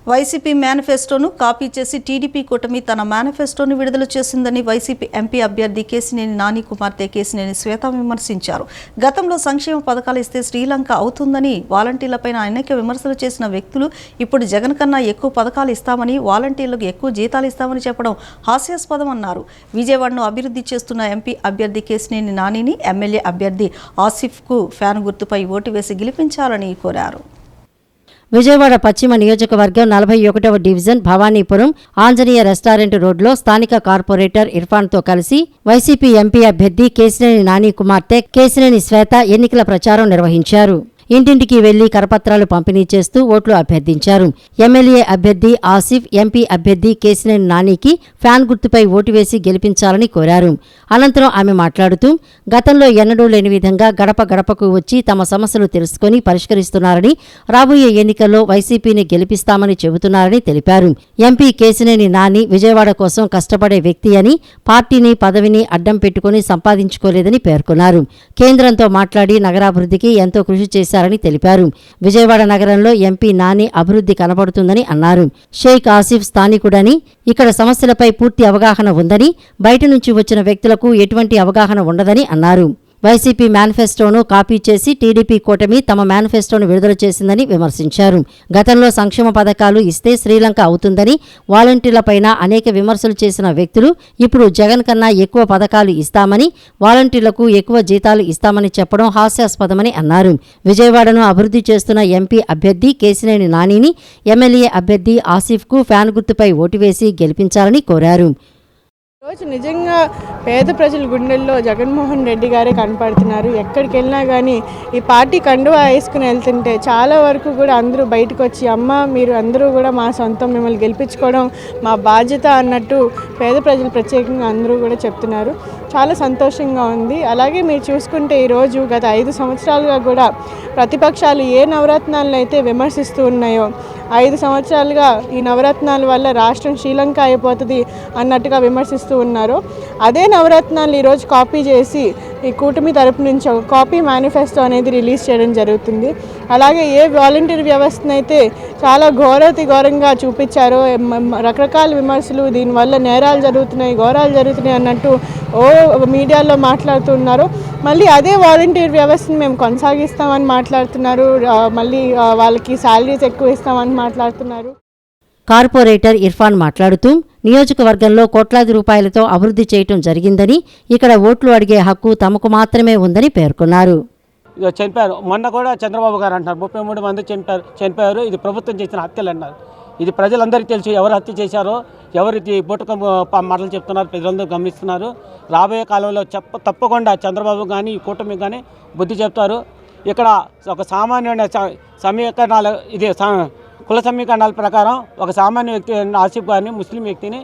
YCP మేనిఫెస్టోను copy చేసి TDP కూటమి తన మేనిఫెస్టోను విడుదల చేసిందని వైసీపీ ఎంపీ అభ్యర్థి కేశినేని నాని కుమార్తె కేశినేని శ్వేత విమర్శించారు. గతంలో సంక్షేమ పథకాలు ఇస్తే శ్రీలంక అవుతుందని వాలంటీర్లపైన అనేక విమర్శలు చేసిన వ్యక్తులు ఇప్పుడు జగన్ కన్నా ఎక్కువ పథకాలు ఇస్తామని, వాలంటీర్లకు ఎక్కువ జీతాలు ఇస్తామని చెప్పడం హాస్యాస్పదం అన్నారు. విజయవాడను అభివృద్ధి చేస్తున్న ఎంపీ అభ్యర్థి కేశినేని నానిని ఎమ్మెల్యే అభ్యర్థి ఆసిఫ్కు ఫ్యాన్ గుర్తుపై ఓటు వేసి గెలిపించాలని కోరారు. విజయవాడ పశ్చిమ నియోజకవర్గం 41వ డివిజన్ భవానీపురం ఆంజనేయ రెస్టారెంట్ రోడ్లో స్థానిక కార్పొరేటర్ ఇర్ఫాన్తో కలిసి వైసీపీ ఎంపీ అభ్యర్థి కేశినేని నాని కుమార్తె కేశినేని శ్వేత ఎన్నికల ప్రచారం నిర్వహించారు. ఇంటింటికి వెళ్లి కరపత్రాలు పంపిణీ చేస్తూ ఓట్లు అభ్యర్థించారు. ఎమ్మెల్యే అభ్యర్థి ఆసిఫ్ ఎంపీ అభ్యర్థి కేశినేని నానికి ఫ్యాన్ గుర్తుపై ఓటు వేసి గెలిపించాలని కోరారు. అనంతరం ఆమె మాట్లాడుతూ గతంలో ఎన్నడూ లేని విధంగా గడప గడపకు వచ్చి తమ సమస్యలు తెలుసుకుని పరిష్కరిస్తున్నారని, రాబోయే ఎన్నికల్లో వైసీపీని గెలిపిస్తామని చెబుతున్నారని తెలిపారు. ఎంపీ కేశినేని నాని విజయవాడ కోసం కష్టపడే వ్యక్తి అని, పార్టీని పదవిని అడ్డం పెట్టుకుని సంపాదించుకోలేదని పేర్కొన్నారు. కేంద్రంతో మాట్లాడి నగరాభివృద్ధికి ఎంతో కృషి చేశారు తెలిపారు. విజయవాడ నగరంలో ఎంపీ నాని అభివృద్ధి కనబడుతుందని అన్నారు. షేక్ ఆసిఫ్ స్థానికుడని, ఇక్కడ సమస్యలపై పూర్తి అవగాహన ఉందని, బయట నుంచి వచ్చిన వ్యక్తులకు ఎటువంటి అవగాహన ఉండదని అన్నారు. వైసీపీ మేనిఫెస్టోను కాపీ చేసి టీడీపీ కూటమి తమ మేనిఫెస్టోను విడుదల చేసిందని విమర్శించారు. గతంలో సంక్షేమ పథకాలు ఇస్తే శ్రీలంక అవుతుందని, వాలంటీర్లపైన అనేక విమర్శలు చేసిన వ్యక్తులు ఇప్పుడు జగన్ కన్నా ఎక్కువ పథకాలు ఇస్తామని, వాలంటీర్లకు ఎక్కువ జీతాలు ఇస్తామని చెప్పడం హాస్యాస్పదమని అన్నారు. విజయవాడను అభివృద్ధి చేస్తున్న ఎంపీ అభ్యర్థి కేశినేని నానిని ఎమ్మెల్యే అభ్యర్థి ఆసిఫ్కు ఫ్యాన్ గుర్తుపై ఓటు వేసి గెలిపించాలని కోరారు. రోజు నిజంగా పేద ప్రజల గుండెల్లో జగన్మోహన్ రెడ్డి గారే కనపడుతున్నారు. ఎక్కడికి వెళ్ళినా కానీ ఈ పార్టీ కండువా వేసుకుని వెళ్తుంటే చాలా వరకు కూడా అందరూ బయటకు వచ్చి అమ్మ మీరు అందరూ కూడా మా సొంతం, మిమ్మల్ని గెలిపించుకోవడం మా బాధ్యత అన్నట్టు పేద ప్రజలు ప్రత్యేకంగా అందరూ కూడా చెప్తున్నారు. చాలా సంతోషంగా ఉంది. అలాగే మీరు చూసుకుంటే ఈరోజు గత 5 సంవత్సరాలుగా కూడా ప్రతిపక్షాలు ఏ నవరత్నాలను అయితే విమర్శిస్తూ ఉన్నాయో, 5 సంవత్సరాలుగా ఈ నవరత్నాల వల్ల రాష్ట్రం శ్రీలంక అయిపోతుంది అన్నట్టుగా విమర్శిస్తూ ఉన్నారు. అదే నవరత్నాలు ఈరోజు కాపీ చేసి ఈ కూటమి తరపు నుంచి ఒక కాపీ మేనిఫెస్టో అనేది రిలీజ్ చేయడం జరుగుతుంది. అలాగే ఏ వాలంటీర్ వ్యవస్థను అయితే చాలా ఘోరంగా చూపించారో, రకరకాల విమర్శలు, దీనివల్ల నేరాలు జరుగుతున్నాయి, ఘోరాలు జరుగుతున్నాయి అన్నట్టు మీడియాలో మాట్లాడుతున్నారు. మళ్ళీ అదే వాలంటీర్ వ్యవస్థను మేము కొనసాగిస్తామని మాట్లాడుతున్నారు. మళ్ళీ వాళ్ళకి శాలరీస్ ఎక్కువ ఇస్తామని మాట్లాడుతున్నారు. కార్పొరేటర్ ఇర్ఫాన్ మాట్లాడుతూ నియోజకవర్గంలో కోట్లాది రూపాయలతో అభివృద్ధి చేయటం జరిగిందని, ఇక్కడ ఓట్లు అడిగే హక్కు తమకు మాత్రమే ఉందని పేర్కొన్నారు. చనిపోయారు. మొన్న కూడా చంద్రబాబు గారు అంటారు 33 మంది చనిపోయారు, ఇది ప్రభుత్వం చేసిన హత్యలు అన్నారు. ఇది ప్రజలందరికీ తెలుసు ఎవరు హత్య చేశారో, ఎవరు బొట్టుక మాటలు చెప్తున్నారు, ప్రజలందరూ గమనిస్తున్నారు. రాబోయే కాలంలో తప్పకుండా చంద్రబాబు కానీ ఈ కూటమి కానీ బుద్ధి చెప్తారు. ఇక్కడ ఒక సామాన్యుడి సమీకరణాలు, ఇది కుల సమీకరణాల ప్రకారం ఒక సామాన్య వ్యక్తి ఆసిఫ్ గారిని, ముస్లిం వ్యక్తిని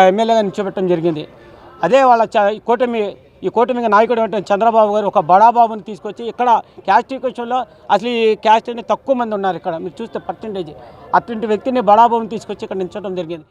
ఎమ్మెల్యేగా నిల్చోబెట్టడం జరిగింది. అదే వాళ్ళ ఈ కూటమికి నాయకుడు అంటే చంద్రబాబు గారు ఒక బడాబాబుని తీసుకొచ్చి ఇక్కడ క్యాస్ట్ ఈక్వేషన్లో అసలు ఈ క్యాస్ట్ అనేది తక్కువ మంది ఉన్నారు. ఇక్కడ మీరు చూస్తే పర్సెంటేజ్ అటువంటి వ్యక్తిని బడాబాబుని తీసుకొచ్చి ఇక్కడ నిల్చోవడం జరిగింది.